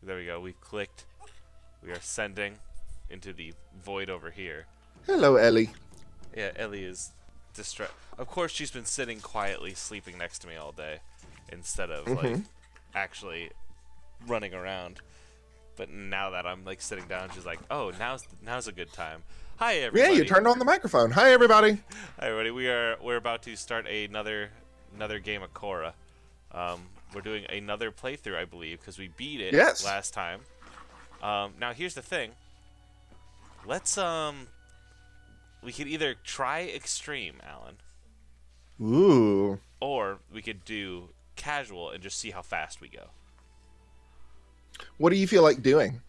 There we go. We've clicked. We are sending into the void over here. Hello, Ellie. Yeah, Ellie is distressed. Of course, she's been sitting quietly, sleeping next to me all day, instead of like actually running around. But now that I'm like sitting down, she's like, "Oh, now's a good time." Hi, everybody. Yeah, you turned on the microphone. Hi, everybody. Hi, everybody. We're about to start another game of Korra. We're doing another playthrough, I believe, because we beat it last time. Now here's the thing. Let's we could either try extreme, Alan. Ooh. Or we could do casual and just see how fast we go. What do you feel like doing?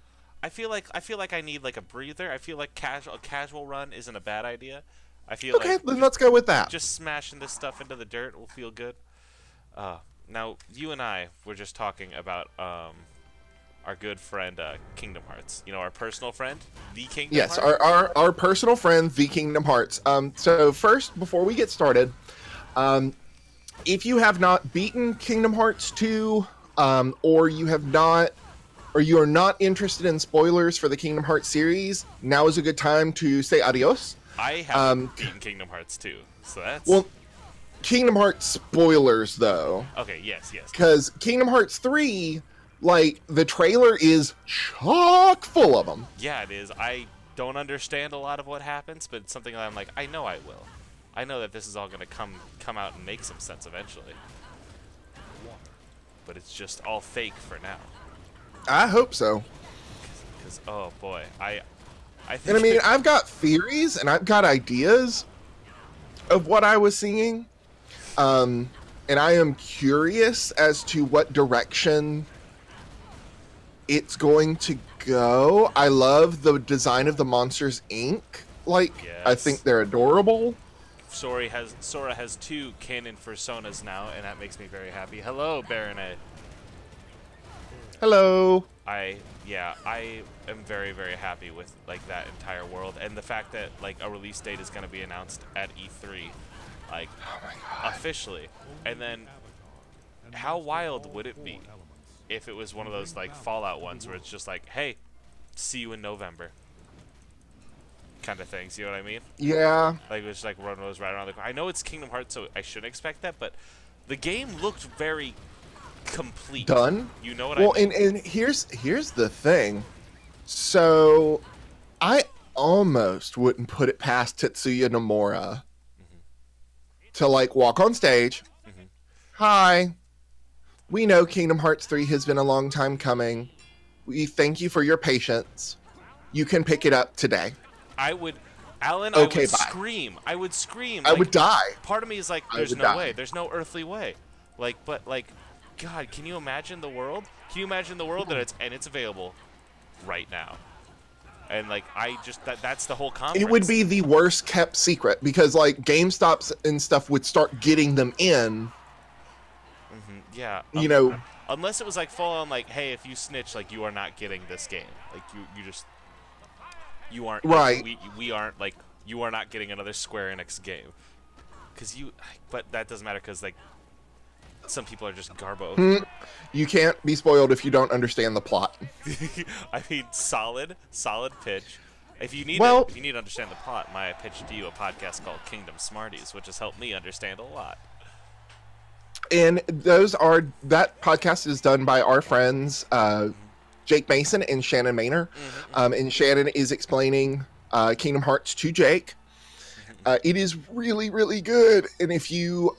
I feel like I need like a breather. I feel like a casual run isn't a bad idea. I feel okay, like then let's go with that. Just smashing this stuff into the dirt will feel good. Now you and I were just talking about our good friend Kingdom Hearts. You know, our personal friend, the Kingdom Hearts. Yes, our personal friend, the Kingdom Hearts. So first, before we get started, if you have not beaten Kingdom Hearts 2, or you are not interested in spoilers for the Kingdom Hearts series, now is a good time to say adios. I haven't beaten Kingdom Hearts 2, so that's... Well, Kingdom Hearts spoilers, though. Okay, yes. Because Kingdom Hearts 3, like, the trailer is chock full of them. Yeah, it is. I don't understand a lot of what happens, but it's something that I'm like, I know I will. I know that this is all going to come out and make some sense eventually. But it's just all fake for now. I hope so. Because, oh boy, I think... And I mean, I've got theories and I've got ideas of what I was seeing. And I am curious as to what direction it's going to go. I love the design of the Monsters, Inc. Like, yes. I think they're adorable. Sora has 2 canon personas now, and that makes me very happy. Hello, Baronet. Hello. I am very, very happy with like that entire world, and the fact that like a release date is going to be announced at E3, like officially. And then, how wild would it be if it was one of those like Fallout ones where it's just like, hey, see you in November, kind of things. You know what I mean? Yeah. Like it was like one of those right around the corner. I know it's Kingdom Hearts, so I shouldn't expect that, but the game looked very complete. Done. You know what I mean? Well, and here's the thing. So, I almost wouldn't put it past Tetsuya Nomura to like walk on stage. Hi. We know Kingdom Hearts 3 has been a long time coming. We thank you for your patience. You can pick it up today. Alan, okay, I would scream. I would scream. I would die. Part of me is like, there's no way. There's no earthly way. Like, but like, God, can you imagine the world? Can you imagine the world that it's available right now? And like, that's the whole conference. It would be the worst kept secret because like GameStops and stuff would start getting them in. Yeah. You know, unless it was like full on like, hey, if you snitch, like you are not getting this game. Like you aren't right. We aren't like you are not getting another Square Enix game. But that doesn't matter because like some people are just garbo. You can't be spoiled if you don't understand the plot. I mean, solid pitch. If you need to understand the plot, I pitched to you a podcast called Kingdom Smarties, which has helped me understand a lot. And that podcast is done by our friends Jake Mason and Shannon Maynor. And Shannon is explaining Kingdom Hearts to Jake. It is really, really good. And if you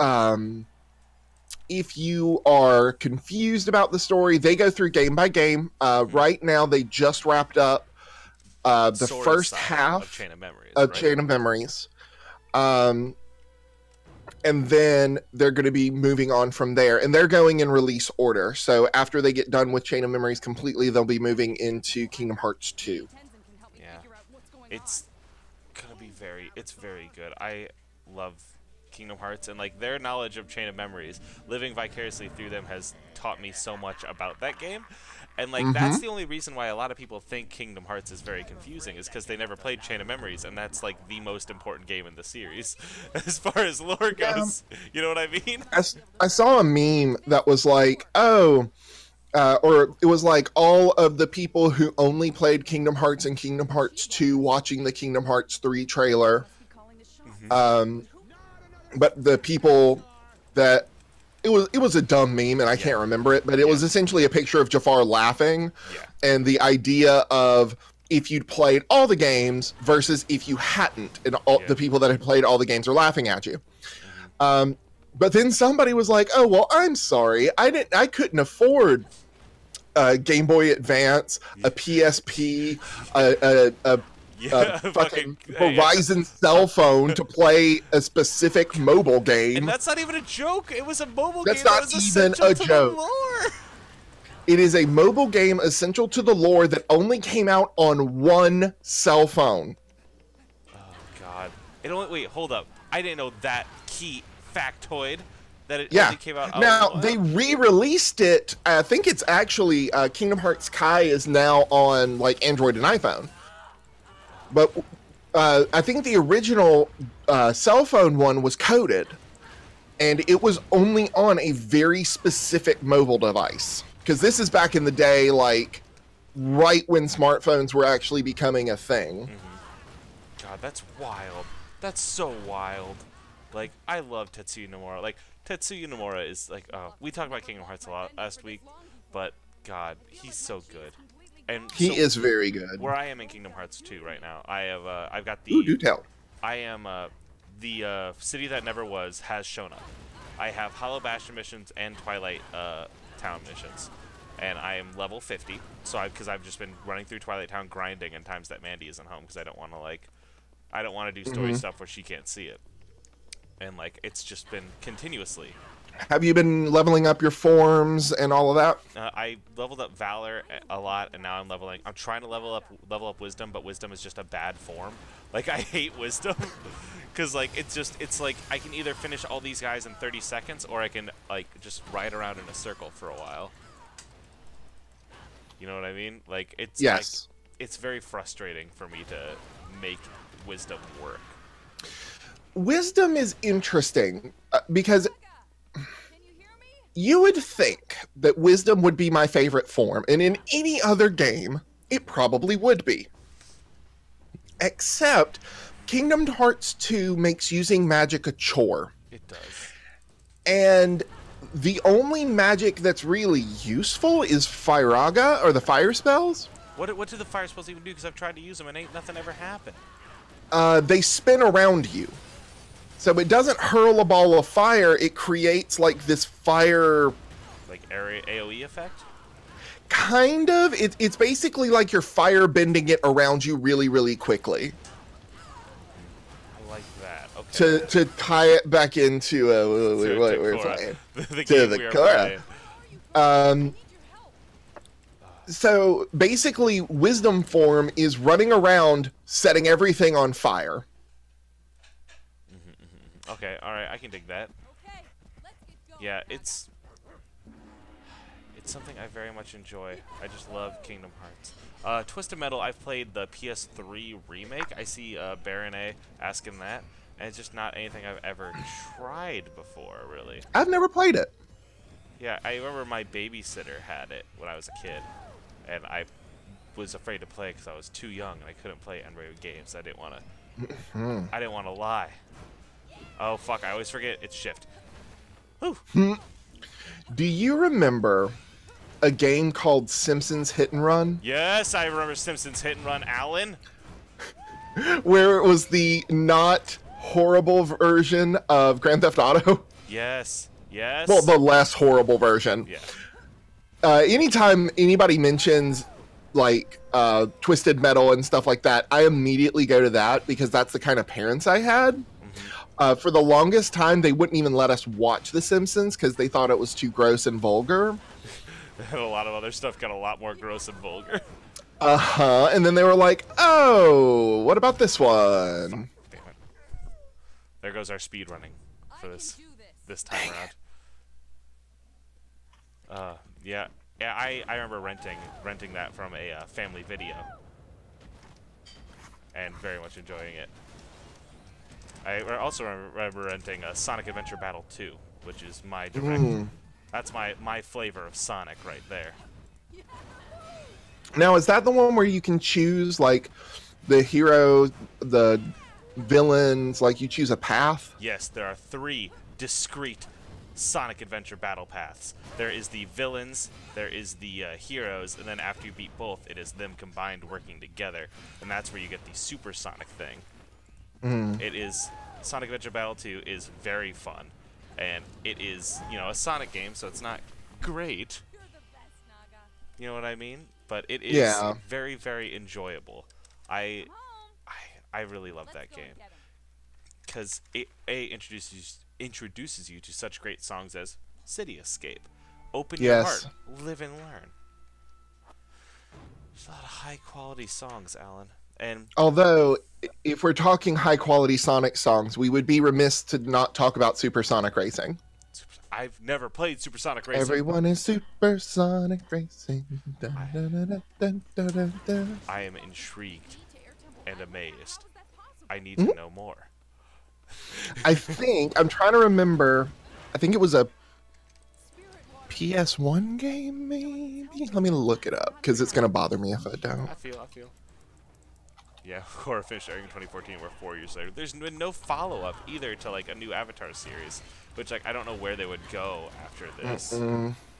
are confused about the story, they go through game by game. Right now, they just wrapped up the first half of Chain of Memories. Chain of Memories. And then they're going to be moving on from there. And they're going in release order. So after they get done with Chain of Memories completely, they'll be moving into Kingdom Hearts 2. Yeah. It's going to be very good. I love Kingdom Hearts, and like their knowledge of Chain of Memories, living vicariously through them has taught me so much about that game. And like that's the only reason why a lot of people think Kingdom Hearts is very confusing, is because they never played Chain of Memories, and that's like the most important game in the series as far as lore goes. You know what I mean? I saw a meme that was like, oh, or it was like all of the people who only played Kingdom Hearts and Kingdom Hearts 2 watching the Kingdom Hearts 3 trailer. But the people that it was a dumb meme and I can't remember it, but it was essentially a picture of Jafar laughing, and the idea of if you'd played all the games versus if you hadn't, and all the people that had played all the games are laughing at you. But then somebody was like, "Oh well, I'm sorry, I couldn't afford a Game Boy Advance, a PSP, a fucking Verizon cell phone to play a specific mobile game." And that's not even a joke. It was a mobile game. That's not even a joke. It is a mobile game essential to the lore that only came out on one cell phone. Oh God! It only wait. Hold up. I didn't know that key factoid. That it only came out. Now they re-released it. I think it's actually Kingdom Hearts Kai is now on like Android and iPhone. But I think the original cell phone one was coded, and it was only on a very specific mobile device. Because this is back in the day, like right when smartphones were actually becoming a thing. God, that's wild. That's so wild. Like, I love Tetsuya Nomura. Like, Tetsuya Nomura is like, we talked about Kingdom Hearts a lot last week, but God, he's so good. And he is very good. Where I am in Kingdom Hearts 2 right now, I have I've got the. Ooh, do tell. I am the city that never was has shown up. I have Hollow Bastion missions and Twilight Town missions, and I am level 50. So because I've just been running through Twilight Town grinding in times that Mandy isn't home because I don't want to do story stuff where she can't see it, and like it's just been continuously. Have you been leveling up your forms and all of that? I leveled up Valor a lot, and now I'm trying to level up Wisdom, but Wisdom is just a bad form. Like, I hate Wisdom, because, like, it's like, I can either finish all these guys in 30 seconds, or I can, like, just ride around in a circle for a while. You know what I mean? Like, it's, like, it's very frustrating for me to make Wisdom work. Wisdom is interesting, because you would think that Wisdom would be my favorite form, and in any other game, it probably would be. Except, Kingdom Hearts 2 makes using magic a chore. It does. And the only magic that's really useful is Firaga, or the fire spells. What do the fire spells even do? Because I've tried to use them, and ain't nothing ever happened. They spin around you. So it doesn't hurl a ball of fire, it creates like this fire... Like area AoE effect? Kind of. It's basically like you're fire bending it around you really, really quickly. I like that. Okay. To tie it back into what we're playing. To the Korra. So basically, Wisdom form is running around setting everything on fire. Okay, alright, I can dig that. Yeah, it's something I very much enjoy. I just love Kingdom Hearts. Twisted Metal, I've played the PS3 remake. I see Baron A asking that, and it's just not anything I've ever tried before, really. I've never played it. Yeah, I remember my babysitter had it when I was a kid, and I was afraid to play because I was too young and I couldn't play N-rated games. I didn't want to lie. Oh, fuck, I always forget. It's shift. Whew. Do you remember a game called Simpsons Hit and Run? Yes, I remember Simpsons Hit and Run, Alan. Where it was the not horrible version of Grand Theft Auto? Yes, yes. Well, the less horrible version. Yeah. Anytime anybody mentions, like, Twisted Metal and stuff like that, I immediately go to that because that's the kind of parents I had. For the longest time, they wouldn't even let us watch The Simpsons because they thought it was too gross and vulgar. A lot of other stuff got a lot more gross and vulgar. Uh-huh. And then they were like, oh, what about this one? Damn it. There goes our speed running for this time around. Yeah. Yeah, I remember renting that from a family video. And very much enjoying it. I also remember renting Sonic Adventure Battle 2, which is my direct... That's my flavor of Sonic right there. Now, is that the one where you can choose like the hero, the villains, like you choose a path? Yes, there are 3 discrete Sonic Adventure battle paths. There is the villains, there is the heroes, and then after you beat both, it is them combined working together, and that's where you get the Super Sonic thing. It is Sonic Adventure Battle 2 is very fun, and it is, you know, a Sonic game, so it's not great. You know what I mean? But it is very, very enjoyable. I really love that game because it introduces you to such great songs as City Escape, Open Your Heart, Live and Learn. There's a lot of high quality songs, Alan. And although, if we're talking high quality Sonic songs, we would be remiss to not talk about Supersonic Racing. I've never played Supersonic Racing. Everyone is Supersonic Racing. I am intrigued and amazed. I need to know more. I'm trying to remember. I think it was a PS1 game, maybe? Let me look it up, because it's going to bother me if I don't. I feel. Yeah, Korra finished airing in 2014, we're 4 years later. There's been no follow-up either to, like, a new Avatar series, which, like, I don't know where they would go after this.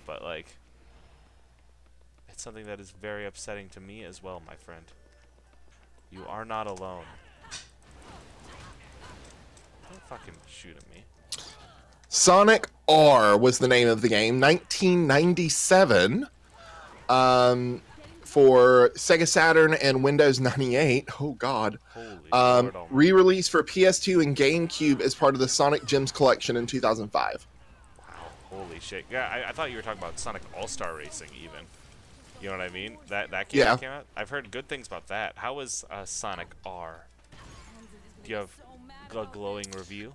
But, like, it's something that is very upsetting to me as well, my friend. You are not alone. Don't fucking shoot at me. Sonic R was the name of the game, 1997. For Sega Saturn and Windows 98. Oh, God. Re-released for PS2 and GameCube as part of the Sonic Gems collection in 2005. Wow. Holy shit. Yeah, I thought you were talking about Sonic All-Star Racing, even. You know what I mean? That game that came out? I've heard good things about that. How was Sonic R? Do you have a glowing review?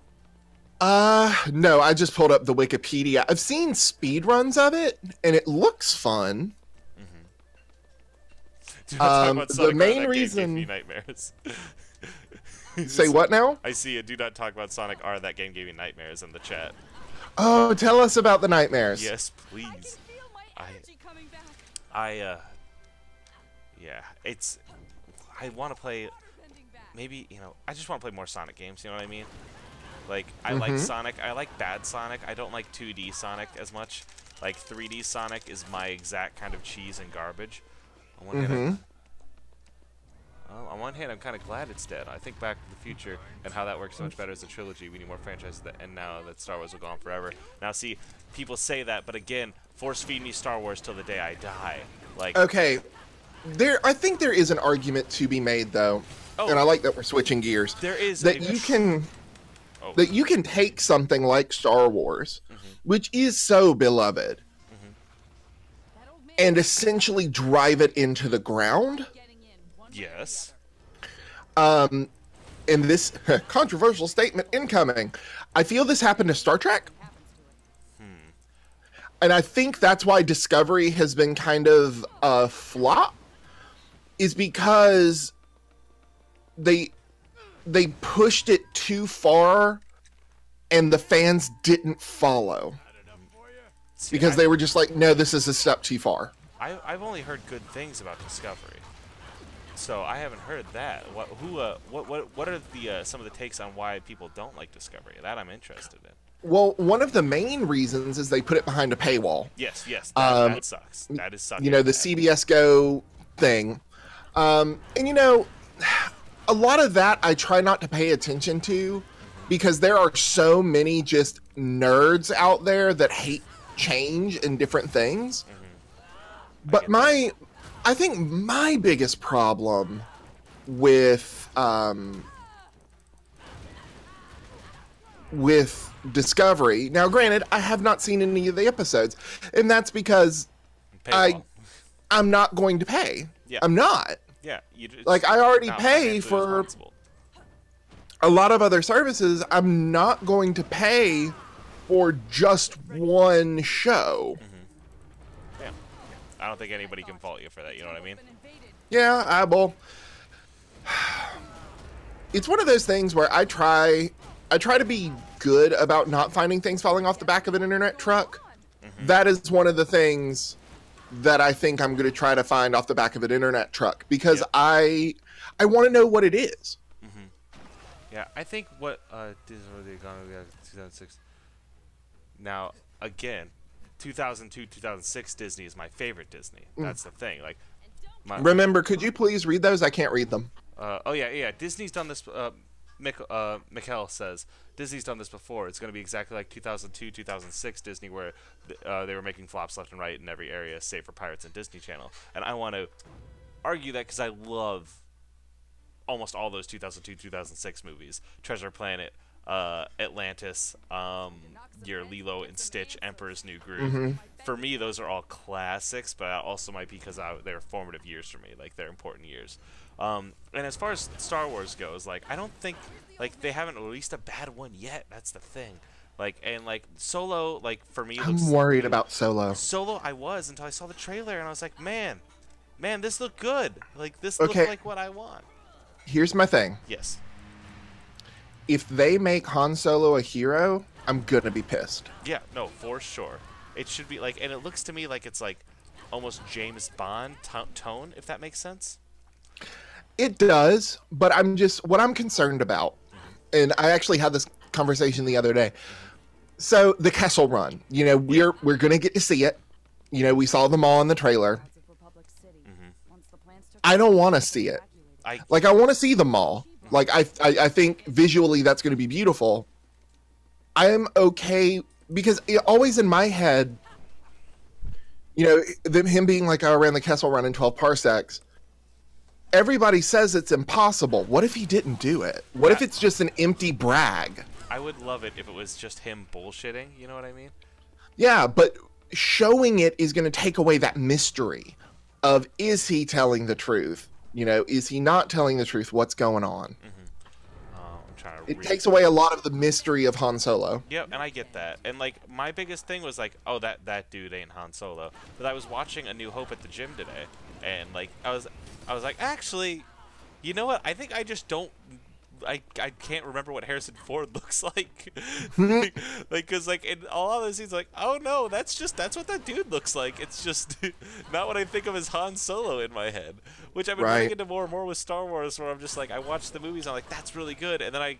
No, I just pulled up the Wikipedia. I've seen speedruns of it, and it looks fun. The main reason gave me nightmares. Say what now? I see it. Do not talk about Sonic R. That game gave me nightmares in the chat. Oh, tell us about the nightmares. Yes, please. Yeah, it's. I want to play. Maybe, you know, I just want to play more Sonic games. You know what I mean? Like, I like Sonic. I like bad Sonic. I don't like 2D Sonic as much. Like 3D Sonic is my exact kind of cheese and garbage. On one hand, I'm kind of glad it's dead. I think back to the future and how that works so much better as a trilogy. We need more franchises that end now that Star Wars will go on forever. Now, see, people say that, but again, force feed me Star Wars till the day I die. Like, okay, I think there is an argument to be made, though, and I like that we're switching gears. There is that you can take something like Star Wars, which is so beloved, and essentially drive it into the ground. Yes. In this controversial statement incoming, I feel this happened to Star Trek. And I think that's why Discovery has been kind of a flop, is because they pushed it too far and the fans didn't follow. Because they were just like, no, this is a step too far. I've only heard good things about Discovery, so I haven't heard that. What are the some of the takes on why people don't like Discovery? That I'm interested in. Well, one of the main reasons is they put it behind a paywall. Yes, that sucks. That is sucking. You know, the CBS Go thing, and you know, a lot of that I try not to pay attention to, because there are so many just nerds out there that hate change and different things. But I think my biggest problem with Discovery, now granted, I have not seen any of the episodes, and that's because I'm not going to pay. Yeah. I'm not. Yeah. Like, I already pay for a lot of other services. I'm not going to pay for just one show. Yeah. I don't think anybody can fault you for that. You know what I mean? Yeah, well, it's one of those things where I try to be good about not finding things falling off the back of an internet truck. That is one of the things that I think I'm going to try to find off the back of an internet truck because Yep. I want to know what it is. Mm-hmm. Yeah, I think what Disney the economy 2006. Now again, 2002, 2006 Disney is my favorite Disney. That's the thing. Like, Remember, could you please read those? I can't read them. oh yeah. Disney's done this. Mikkel says Disney's done this before. It's going to be exactly like 2002, 2006 Disney, where they were making flops left and right in every area, save for Pirates and Disney Channel. And I want to argue that because I love almost all those 2002, 2006 movies: Treasure Planet, Atlantis, your Lilo and Stitch, Emperor's New Groove. For me, those are all classics, but also might be because they're formative years for me. Like, they're important years. And as far as Star Wars goes, like, I don't think, like, they haven't released a bad one yet. That's the thing. Like, and, like, Solo, like, for me, I'm worried about Solo. Solo, I was until I saw the trailer, and I was like, man, this looked good. Like, this looked like what I want. Here's my thing. Yes. If they make Han Solo a hero, I'm going to be pissed. Yeah, no, for sure. It should be, like, and it looks to me like it's, like, almost James Bond tone, if that makes sense. It does, but what I'm concerned about, and I actually had this conversation the other day. So the Kessel Run, you know, we're gonna get to see it. You know, we saw them all in the trailer. I don't want to see it. I want to see them all. Like, I think visually that's going to be beautiful. I'm okay because always in my head, you know, him being like, I ran the Kessel Run in 12 parsecs. Everybody says it's impossible. What if he didn't do it? What if it's just an empty brag? I would love it if it was just him bullshitting. You know what I mean? Yeah, but showing it is going to take away that mystery of, is he telling the truth? You know, is he not telling the truth? What's going on? I'm trying to it takes away a lot of the mystery of Han Solo. Yep, and I get that. And, like, my biggest thing was, like, oh, that dude ain't Han Solo. But I was watching A New Hope at the gym today, and, like, I was like, actually, you know what? I think I just don't... I can't remember what Harrison Ford looks like. Because, like, in all of those scenes, like, oh, no, that's what that dude looks like. It's just not what I think of as Han Solo in my head. Which I've been running into more and more with Star Wars, where I'm just like, I watch the movies, and I'm like, that's really good. And then I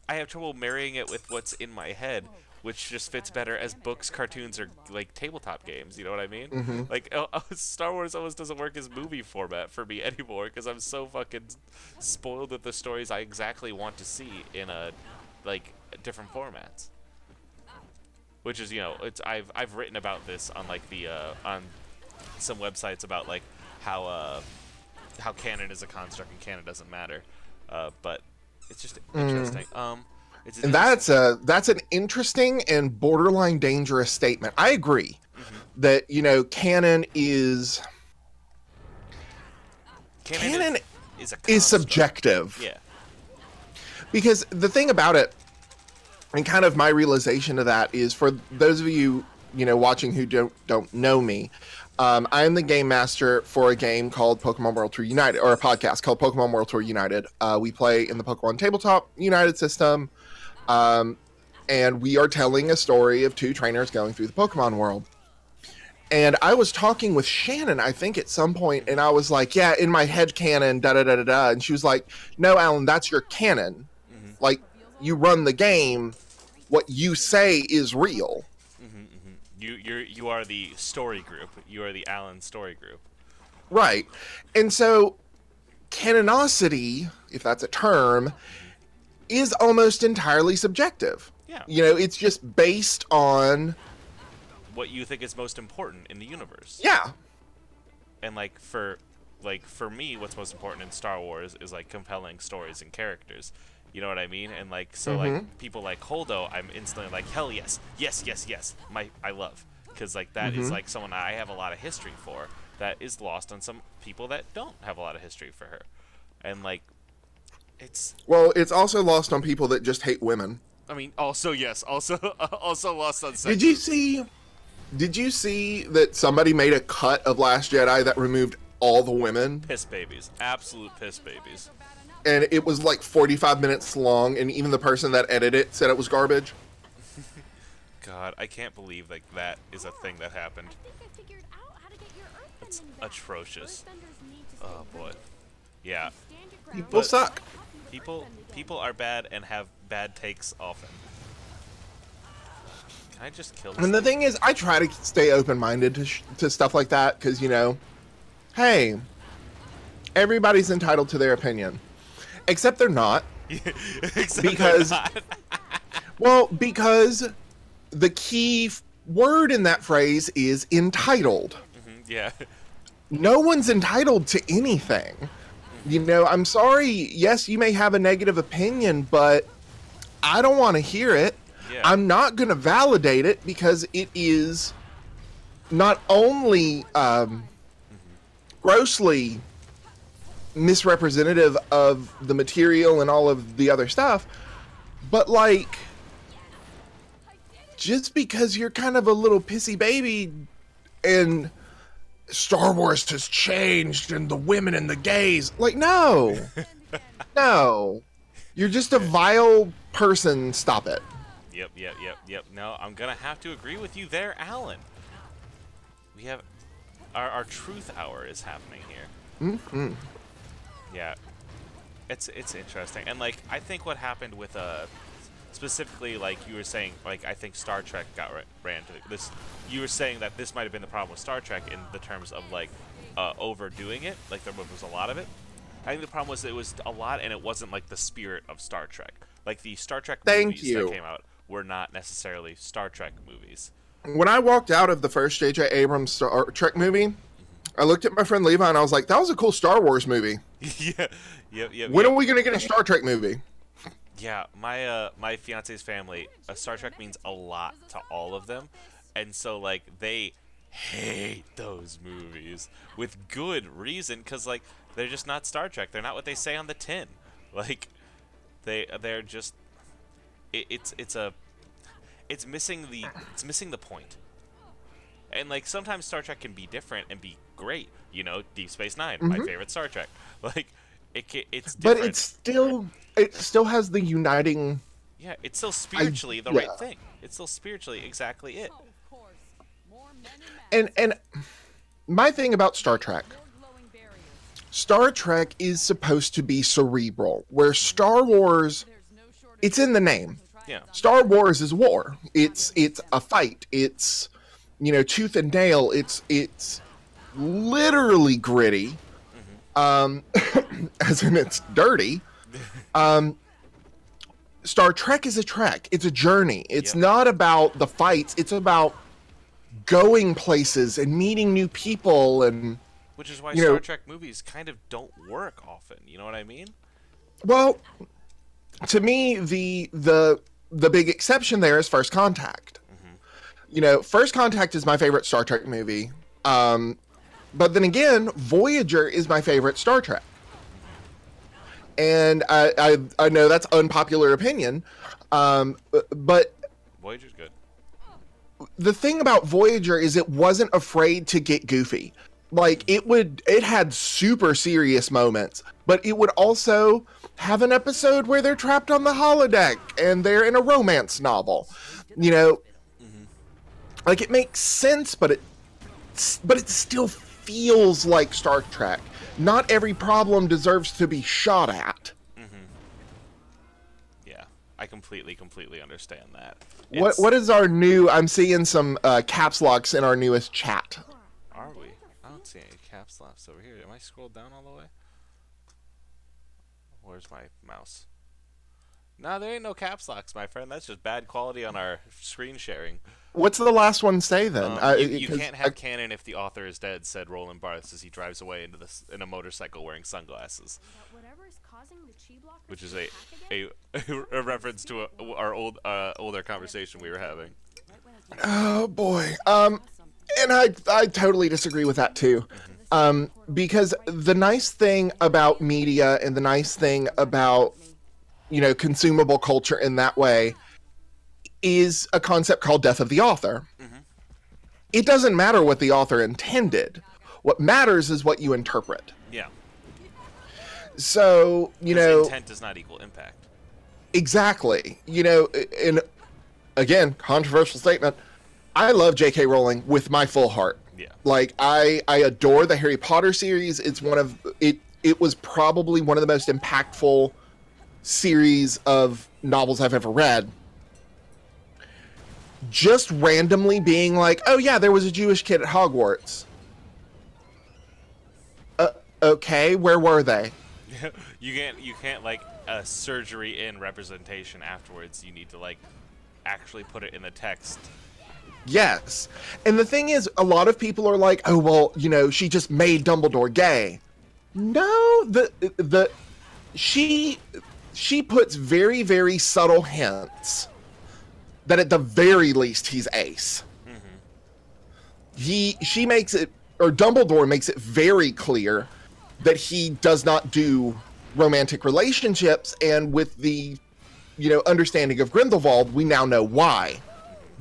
have trouble marrying it with what's in my head, which just fits better as books, cartoons, or, like, tabletop games. You know what I mean? Like, Star Wars almost doesn't work as movie format for me anymore because I'm so fucking spoiled with the stories I exactly want to see in different formats. Which is, you know, I've written about this on, like, the on some websites about, like, how canon is a construct and canon doesn't matter. But it's just interesting. And that's an interesting and borderline dangerous statement. I agree that, you know, canon is subjective. Yeah. Because the thing about it, and kind of my realization of that is, for those of you, you know, watching who don't know me, I am the game master for a game called Pokemon World Tour United, or a podcast called Pokemon World Tour United. We play in the Pokemon Tabletop United system. And we are telling a story of two trainers going through the Pokemon world. And I was talking with Shannon, I think, at some point, and I was like, yeah, in my head canon, da-da-da-da-da. And she was like, no, Alan, that's your canon. Like, you run the game, what you say is real. You are the story group. You are the Alan story group. Right. And so, canonicity, if that's a term, is almost entirely subjective. Yeah. You know, it's just based on what you think is most important in the universe. Yeah. And for me, what's most important in Star Wars is, like, compelling stories and characters. You know what I mean? And, like, so like people like Holdo, I'm instantly like, hell yes, yes, yes, yes. I love, because, like, that is, like, someone I have a lot of history for that is lost on some people that don't have a lot of history for her. And, like, it's also lost on people that just hate women. I mean, also yes, also lost on sex. Did you see that somebody made a cut of Last Jedi that removed all the women? Piss babies, absolute piss babies. And it was like 45 minutes long, and even the person that edited it said it was garbage. God, I can't believe, like, that is a thing that happened. It's atrocious. Oh boy. Yeah. People suck. People are bad and have bad takes often. Can I just kill this And the thing? thing is, I try to stay open-minded to stuff like that because, you know, hey, everybody's entitled to their opinion, except they're not. Except Because, they're not. well, because the key word in that phrase is entitled. Yeah. No one's entitled to anything. You know, I'm sorry. Yes, you may have a negative opinion, but I don't want to hear it. Yeah. I'm not going to validate it because it is not only grossly misrepresentative of the material and all of the other stuff, but like, just because you're kind of a little pissy baby and Star Wars has changed and the women and the gays, like, no. No. You're just a vile person. Stop it. Yep. No, I'm gonna have to agree with you there, Alan. We have our truth hour is happening here. Mm-hmm. Yeah, it's interesting, and like I think what happened with specifically like you were saying, like I think Star Trek ran to this. You were saying that this might have been the problem with Star Trek in the terms of like overdoing it, like there was a lot of it. I think the problem was it was a lot, and it wasn't like the spirit of Star Trek. Like the Star Trek movies that came out were not necessarily Star Trek movies. When I walked out of the first J.J. Abrams Star Trek movie, I looked at my friend Levi and I was like, that was a cool Star Wars movie. Yeah. Yep. When are we going to get a Star Trek movie? Yeah, my fiance's family, Star Trek means a lot to all of them, and so like they hate those movies with good reason, because like they're just not Star Trek. They're not what they say on the tin. Like they're just it's missing the point. And like sometimes Star Trek can be different and be great. You know, Deep Space Nine, my favorite Star Trek. Like it's different. But it still has the uniting. Yeah, it's still spiritually the right thing. It's still spiritually exactly it. And my thing about Star Trek is supposed to be cerebral, where Star Wars, it's in the name. Yeah. Star Wars is war. It's a fight. It's, you know, tooth and nail. It's literally gritty. As in it's dirty. Star Trek is a trek. It's a journey. It's not about the fights. It's about going places and meeting new people, and which is why Star Trek movies kind of don't work often. You know what I mean? Well, to me, the big exception there is First Contact. You know, First Contact is my favorite Star Trek movie. But then again, Voyager is my favorite Star Trek. And I know that's unpopular opinion, but Voyager's good. The thing about Voyager is it wasn't afraid to get goofy. Like it had super serious moments, but it would also have an episode where they're trapped on the holodeck and they're in a romance novel. You know, like it makes sense, but it still feels like Star Trek. Not every problem deserves to be shot at. Yeah, I completely understand that. What is our new? I'm seeing some caps locks in our newest chat. Are we? I don't see any caps locks over here. Am I scrolled down all the way? Where's my mouse? No, there ain't no caps locks, my friend. That's just bad quality on our screen sharing. What's the last one say then? You can't have canon if the author is dead, said Roland Barthes as he drives away in a motorcycle wearing sunglasses. Which is a reference to our older conversation we were having. Oh boy. And I totally disagree with that too. Because the nice thing about media and the nice thing about, you know, consumable culture in that way is a concept called death of the author. It doesn't matter what the author intended. What matters is what you interpret. Yeah. So, you know, intent does not equal impact. Exactly. You know, and again, controversial statement, I love J.K. Rowling with my full heart. Yeah. Like I adore the Harry Potter series. It's one of it was probably one of the most impactful series of novels I've ever read. Just randomly being like, oh yeah, there was a Jewish kid at Hogwarts. Okay, where were they? You can't like a surgery in representation afterwards. You need to like actually put it in the text. Yes. And the thing is, a lot of people are like, oh well, you know, she just made Dumbledore gay. No, she puts very, very subtle hints that at the very least he's ace. She makes it, or Dumbledore makes it very clear that he does not do romantic relationships, and with the, you know, understanding of Grindelwald, we now know why.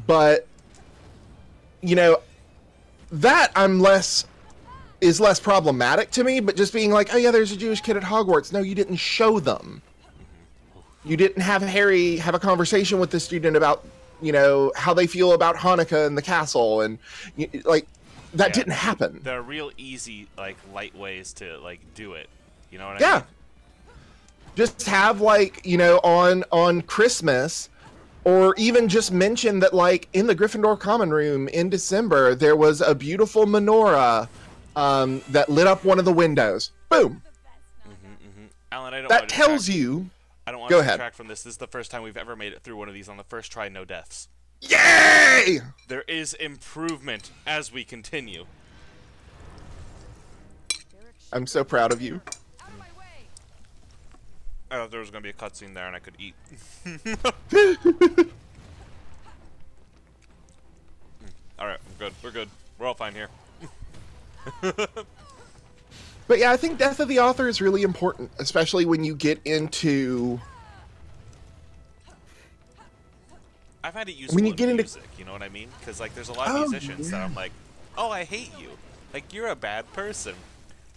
But, you know, that is less problematic to me, but just being like, oh yeah, there's a Jewish kid at Hogwarts. No, you didn't show them. You didn't have Harry have a conversation with the student about, you know, how they feel about Hanukkah and the castle, and like that didn't happen. There are real easy, like, light ways to like do it. You know what I mean? Just have, like, you know, on Christmas, or even just mention that, like, in the Gryffindor common room in December there was a beautiful menorah that lit up one of the windows. Boom. Alan, I don't. That tells you. I don't want to detract from this. This is the first time we've ever made it through one of these on the first try, no deaths. Yay! There is improvement as we continue. I'm so proud of you. I thought there was going to be a cutscene there and I could eat. Alright, we're good. We're good. We're all fine here. But yeah, I think death of the author is really important, especially when you get into... I've had it useful in music, you know what I mean? Because, like, there's a lot of musicians that I'm like, oh, I hate you. Like, you're a bad person.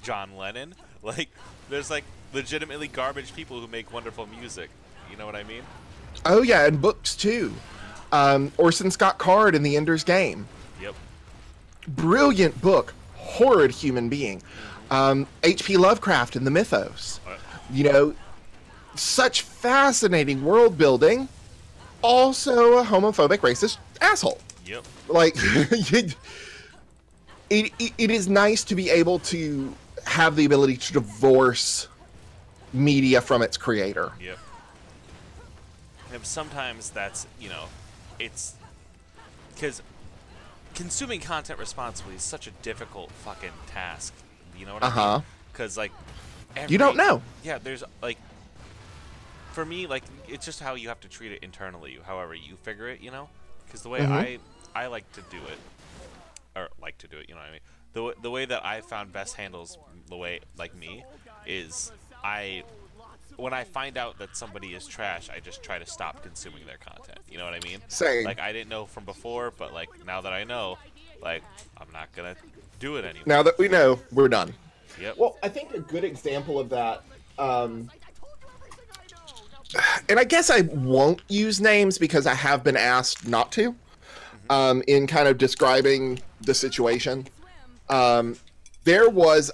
John Lennon. Like, there's, like, legitimately garbage people who make wonderful music. You know what I mean? Oh, yeah, and books, too. Orson Scott Card in The Ender's Game. Yep. Brilliant book. Horrid human being. H.P. Lovecraft in The Mythos. You know, such fascinating world building. Also a homophobic, racist asshole. Yep. Like, it is nice to be able to have the ability to divorce media from its creator. Yep. And sometimes that's, you know, it's because consuming content responsibly is such a difficult fucking task. You know what I mean? Because, like, you don't know. Yeah, there's, like, for me, like, it's just how you have to treat it internally, however you figure it, you know? Because the way I like to do it, or like to do it, you know what I mean? The way that I found best handles the way, like me, is when I find out that somebody is trash, I just try to stop consuming their content. You know what I mean? Same. Like, I didn't know from before, but, like, now that I know, like, I'm not gonna do it anymore. Now that we know, we're done. Yep. Well, I think a good example of that, and I guess I won't use names because I have been asked not to, in kind of describing the situation. There was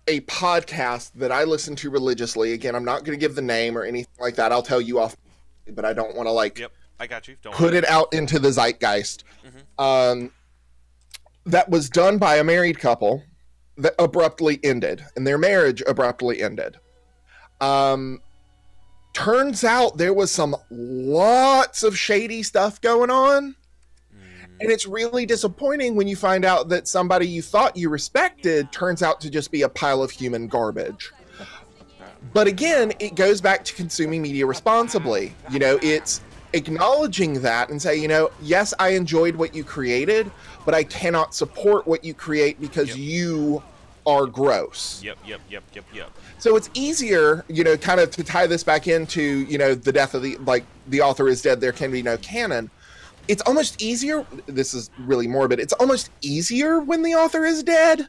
a podcast that I listened to religiously. Again, I'm not going to give the name or anything like that. I'll tell you off, but I don't want to, like, Yep, I got you. Don't put worry. it out into the zeitgeist. That was done by a married couple that abruptly ended, and their marriage abruptly ended. Turns out there was some lots of shady stuff going on. And it's really disappointing when you find out that somebody you thought you respected turns out to just be a pile of human garbage. But again, it goes back to consuming media responsibly. You know, it's acknowledging that and say, you know, yes, I enjoyed what you created, but I cannot support what you create because you are gross. Yep. So it's easier, you know, kind of to tie this back into, you know, the death of the author is dead, there can be no canon. It's almost easier, this is really morbid, it's almost easier when the author is dead.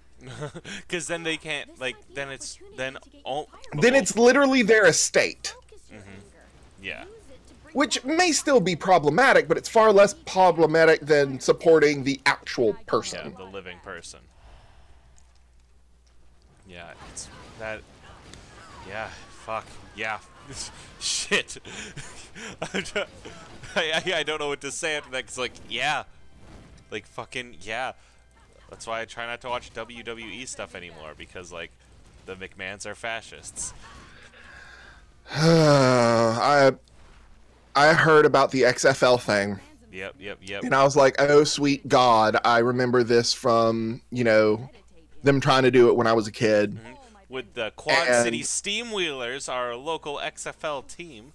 Because then they can't, like, then it's literally their estate. Yeah. which may still be problematic, but it's far less problematic than supporting the actual person. Yeah, the living person. Yeah, it's that. Yeah, fuck. Yeah. Shit. I don't know what to say after that, because, like, yeah. Like, fucking, yeah. That's why I try not to watch WWE stuff anymore, because, like, the McMahons are fascists. I heard about the XFL thing. Yep. And I was like, oh, sweet God. I remember this from, you know, them trying to do it when I was a kid. Mm-hmm. With the Quad City Steamwheelers, our local XFL team.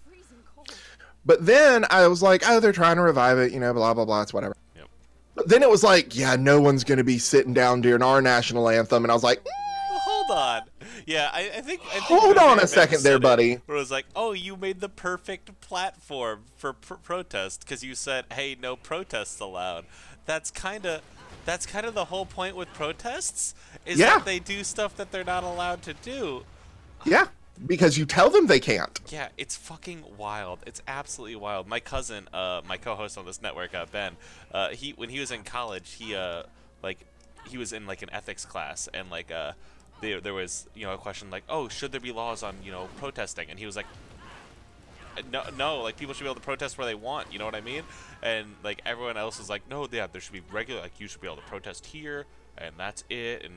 But then I was like, oh, they're trying to revive it, you know, blah, blah, blah, it's whatever. Yep. But then it was like, yeah, no one's going to be sitting down during our national anthem. And I was like, hold on. Yeah, I think hold on a second there, buddy. Where it was like, oh, you made the perfect platform for protest because you said, hey, no protests allowed. That's kind of the whole point with protests, is that they do stuff that they're not allowed to do. Yeah, because you tell them they can't. Yeah, it's fucking wild. It's absolutely wild. My cousin, my co-host on this network, Ben, when he was in college, he was in like an ethics class, and like there was, you know, a question like, oh, should there be laws on, you know, protesting? And he was like, no, like, people should be able to protest where they want, you know what I mean? And like everyone else is like, no, yeah, there should be regular, like, you should be able to protest here, and that's it.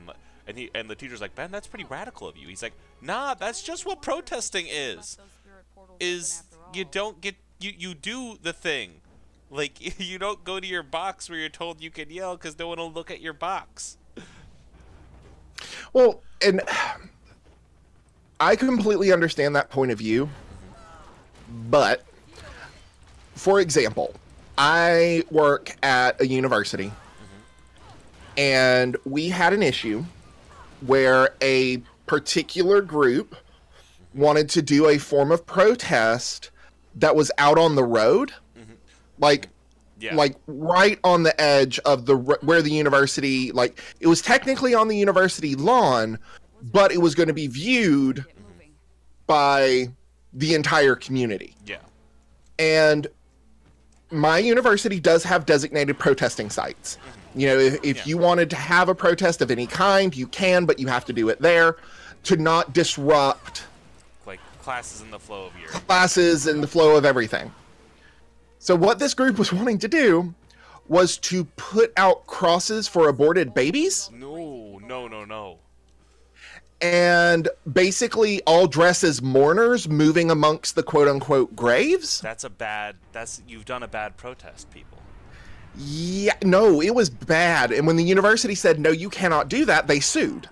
And the teacher's like, Ben, that's pretty radical of you. He's like, nah, that's just what protesting is you don't get, you do the thing. Like, you don't go to your box where you're told you can yell because no one will look at your box. Well, and I completely understand that point of view, but, for example, I work at a university, and we had an issue where a particular group wanted to do a form of protest that was out on the road, like right on the edge of where the university, like, it was technically on the university lawn, but it was going to be viewed by the entire community. Yeah. And my university does have designated protesting sites. You know, if you wanted to have a protest of any kind, you can, but you have to do it there to not disrupt, like, classes and the flow of everything. So what this group was wanting to do was to put out crosses for aborted babies. No. And basically all dress as mourners moving amongst the quote-unquote graves. You've done a bad protest, people. Yeah, no, it was bad. And when the university said, no, you cannot do that, they sued.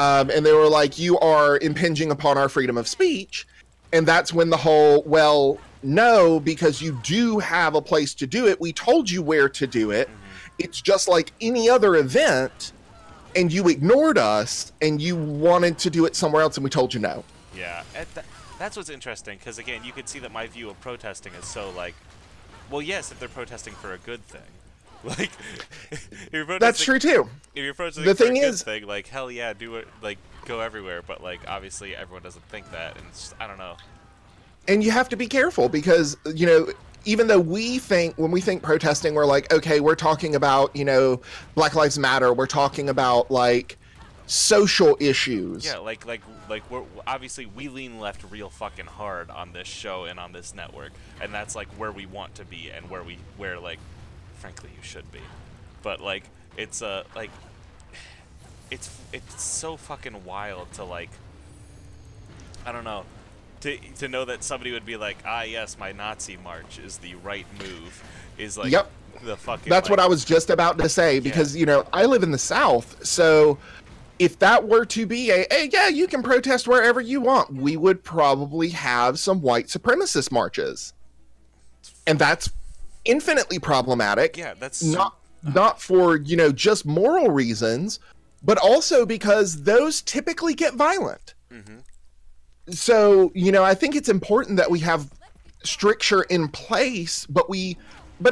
And they were like, you are impinging upon our freedom of speech. And that's when the whole, well, no, because you do have a place to do it. We told you where to do it. It's just like any other event, and you ignored us, and you wanted to do it somewhere else, and we told you no. Yeah, that's what's interesting, because, again, you can see that my view of protesting is so, like, well, yes, if they're protesting for a good thing. Like, that's true, too. If you're protesting for a good thing, like, hell yeah, do it, like, go everywhere, but, like, obviously everyone doesn't think that, and it's just, I don't know. And you have to be careful because, you know, even though when we think protesting, we're like, okay, we're talking about, you know, Black Lives Matter. We're talking about, like, social issues. Yeah, like we're obviously, we lean left real fucking hard on this show and on this network, and that's like where we want to be and where like, frankly, you should be. But like, it's like, it's so fucking wild to, like, I don't know. To know that somebody would be like, ah, yes, my Nazi march is the right move, is like, yep, the fucking. That's like, what I was just about to say, because you know, I live in the South, so if that were to be yeah, you can protest wherever you want, we would probably have some white supremacist marches, and that's infinitely problematic. Yeah, that's not for, you know, just moral reasons, but also because those typically get violent. So, you know, I think it's important that we have stricture in place, but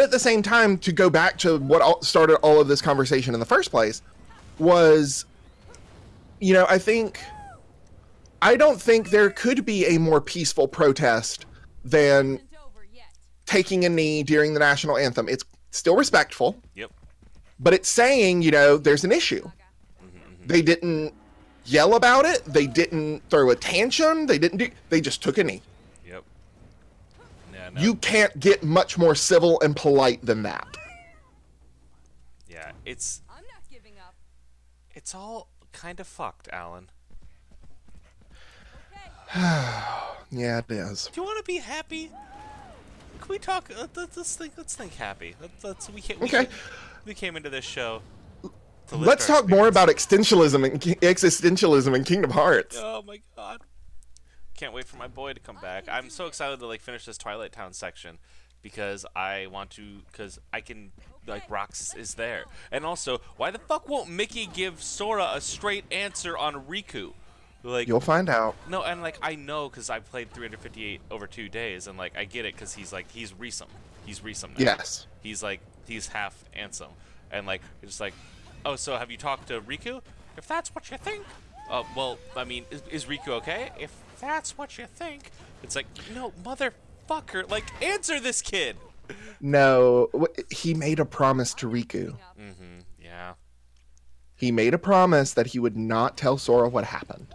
at the same time, to go back to what started all of this conversation in the first place was, you know, I don't think there could be a more peaceful protest than taking a knee during the national anthem. It's still respectful. Yep. But it's saying, you know, there's an issue. They didn't yell about it. They didn't throw a tantrum. They just took a knee. Yep. Yeah, no. You can't get much more civil and polite than that. Yeah, I'm not giving up. It's all kind of fucked, Alan. Yeah, it is. Do you want to be happy? Can we talk? Let's think happy. We came into this show. Let's talk more about existentialism in Kingdom Hearts. Oh my god! Can't wait for my boy to come back. I'm so excited to like finish this Twilight Town section because I want to. Because I can like Rox is there, and also why the fuck won't Mickey give Sora a straight answer on Riku? Like, you'll find out. No, and like I know because I played 358 over 2 days, and like I get it because he's Resum. He's Resum now. Yes. He's half Ansem, and like it's like, oh, so have you talked to Riku? If that's what you think, well, I mean, is Riku okay? If that's what you think, it's like, no, motherfucker, like answer this kid. No, he made a promise to Riku. Yeah. He made a promise that he would not tell Sora what happened.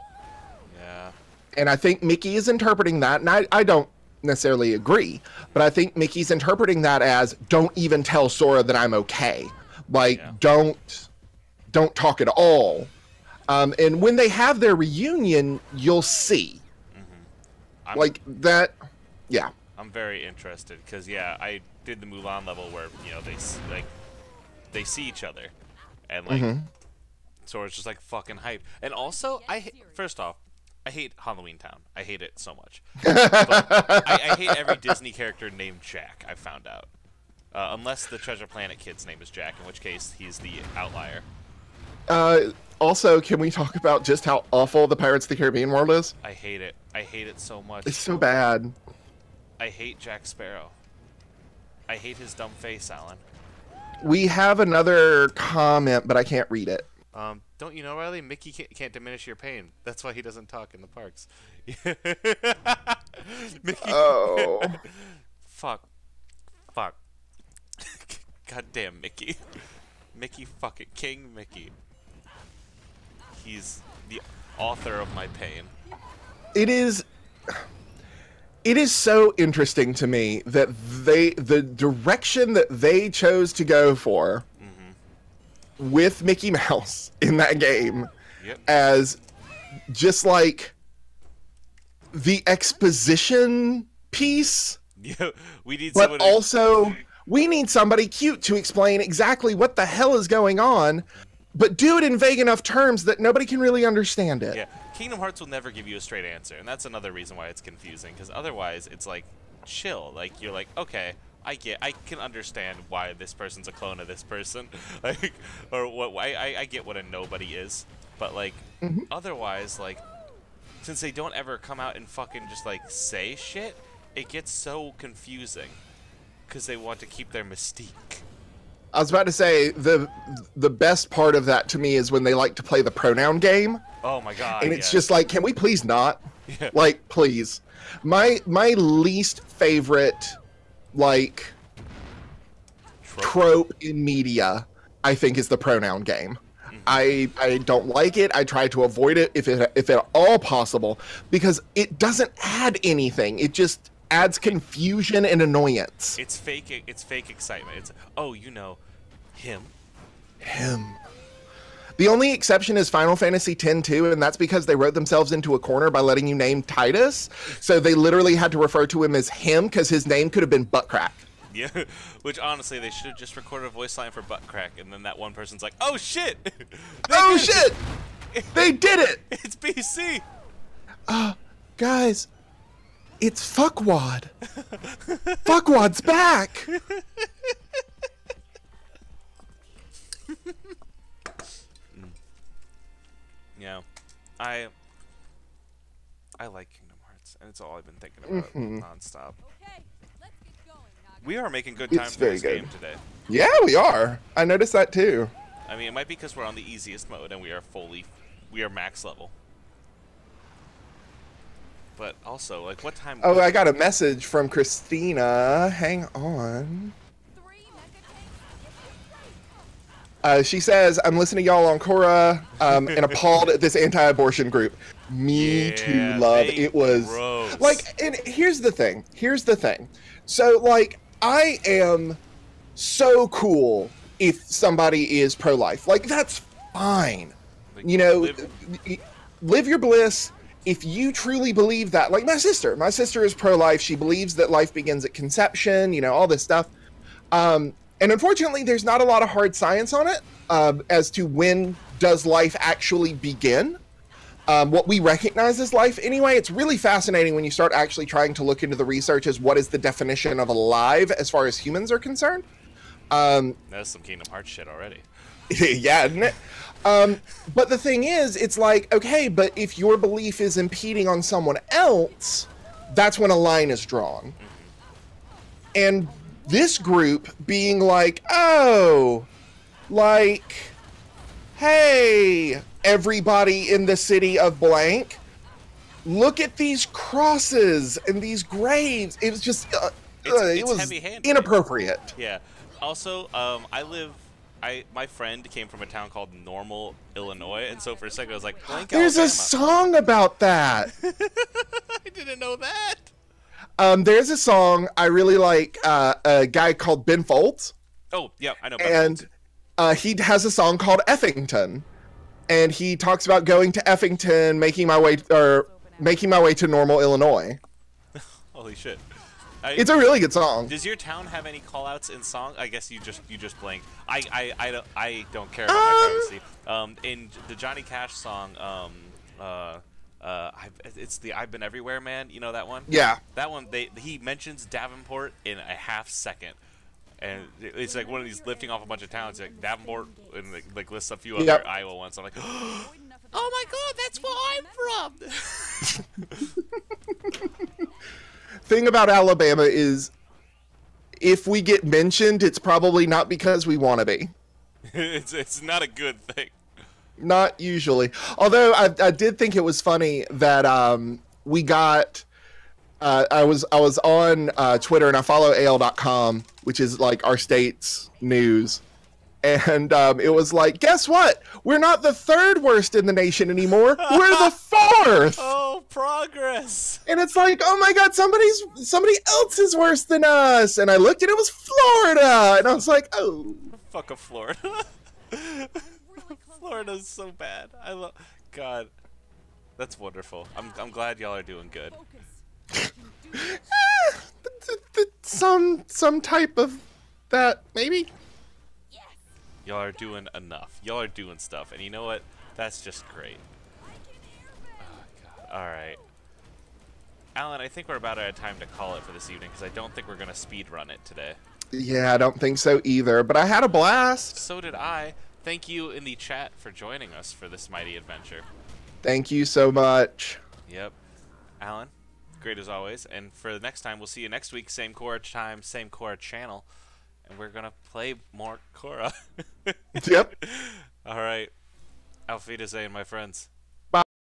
Yeah. And I think Mickey is interpreting that, and I don't necessarily agree, but I think Mickey's interpreting that as, don't even tell Sora that I'm okay. Like, yeah. don't talk at all. And when they have their reunion, you'll see. Like, that, yeah. I'm very interested, because, yeah, I did the Mulan level where, you know, they see each other, and, like, Sora's just, like, fucking hyped. And also, first off, I hate Halloween Town. I hate it so much. But I hate every Disney character named Jack, I found out. Unless the Treasure Planet kid's name is Jack, in which case he's the outlier. Also, can we talk about just how awful the Pirates of the Caribbean world is? I hate it. I hate it so much. It's so bad. I hate Jack Sparrow. I hate his dumb face, Alan. We have another comment, but I can't read it. Don't you know, Riley? Mickey can't diminish your pain. That's why he doesn't talk in the parks. Mickey. Oh. Fuck. Goddamn Mickey. Mickey fucking King Mickey. He's the author of my pain. It is so interesting to me that the direction that they chose to go for with Mickey Mouse in that game as just like the exposition piece. Yeah, we need but also we need somebody cute to explain exactly what the hell is going on, but do it in vague enough terms that nobody can really understand it. Yeah, Kingdom Hearts will never give you a straight answer, and that's another reason why it's confusing, because otherwise it's like chill. Like you're like, okay, I can understand why this person's a clone of this person, like, or what I get what a nobody is, but like otherwise, like, since they don't ever come out and fucking just like say shit, it gets so confusing because they want to keep their mystique. I was about to say the best part of that to me is when they like to play the pronoun game. Oh my god! And it's just like, can we please not? Yeah. Like, please. My least favorite like trope in media, I think, is the pronoun game. I don't like it. I try to avoid it if at all possible, because it doesn't add anything. It just adds confusion and annoyance. It's fake excitement. It's, oh, you know, him. The only exception is Final Fantasy X-2, and that's because they wrote themselves into a corner by letting you name Titus. So they literally had to refer to him as him because his name could have been Buttcrack. Yeah, which honestly, they should have just recorded a voice line for Buttcrack, and then that one person's like, oh shit! Shit! They did it! It's BC! Guys, it's Fuckwad. Fuckwad's back! Yeah, I like Kingdom Hearts, and it's all I've been thinking about nonstop. We are making good time for this game today. Yeah, we are. I noticed that too. I mean, it might be because we're on the easiest mode and we are max level. But also, like, what time? Oh, I got a message from Christina. Hang on. She says, I'm listening to y'all on Korra and appalled at this anti-abortion group. Me too, Yeah, love. they It was gross. like, and here's the thing. Here's the thing. So, like, I am so cool if somebody is pro-life. Like, that's fine. Like, You know, live your bliss. If you truly believe that, like my sister is pro-life. She believes that life begins at conception, you know, all this stuff. And unfortunately, there's not a lot of hard science on it as to when does life actually begin. What we recognize as life anyway. It's really fascinating when you start actually trying to look into the research as what is the definition of alive as far as humans are concerned. That's some Kingdom Hearts shit already. Yeah, isn't it? But the thing is, it's like, okay, but if your belief is impeding on someone else, that's when a line is drawn. And this group being like, oh, like, hey, everybody in the city of blank, look at these crosses and these graves. It was just, it was heavy-handed. Inappropriate. Yeah. Also, my friend came from a town called Normal, Illinois, and so for a second I was like, blank There's Alabama. a song about that. I didn't know that. There's a song I really like, a guy called Ben Folds. Oh, yeah, I know. Ben Folds. And he has a song called Effington. And he talks about going to Effington, making my way to Normal, Illinois. Holy shit. It's a really good song. Does your town have any callouts in song? I guess you just blanked. I don't care about my privacy. In the Johnny Cash song, it's the I've Been Everywhere Man. You know that one? Yeah. That one. He mentions Davenport in a half second, and it's like one of these lifting off a bunch of towns, like Davenport, and like lists a few other Iowa ones. I'm like, oh my god, that's where I'm from. Thing about Alabama is, if we get mentioned, it's probably not because we want to be. It's not a good thing. Not usually. Although I did think it was funny that we got. I was on Twitter and I follow AL.com, which is like our state's news. And it was like, guess what? We're not the third worst in the nation anymore. We're the fourth. Oh, progress. And it's like, oh my God, somebody else is worse than us. And I looked and it was Florida. And I was like, oh. Fuck a Florida. Florida's so bad. God. That's wonderful. I'm glad y'all are doing good. Some type of that, maybe. Y'all are doing enough. Y'all are doing stuff. And you know what? That's just great. Oh, God. All right. Alan, I think we're about out of time to call it for this evening because I don't think we're going to speed run it today. Yeah, I don't think so either. But I had a blast. So did I. Thank you in the chat for joining us for this mighty adventure. Thank you so much. Yep. Alan, great as always. And for the next time, we'll see you next week. Same Korra time, same Korra channel. And we're going to play more Korra. Yep. All right. Auf Wiedersehen, my friends.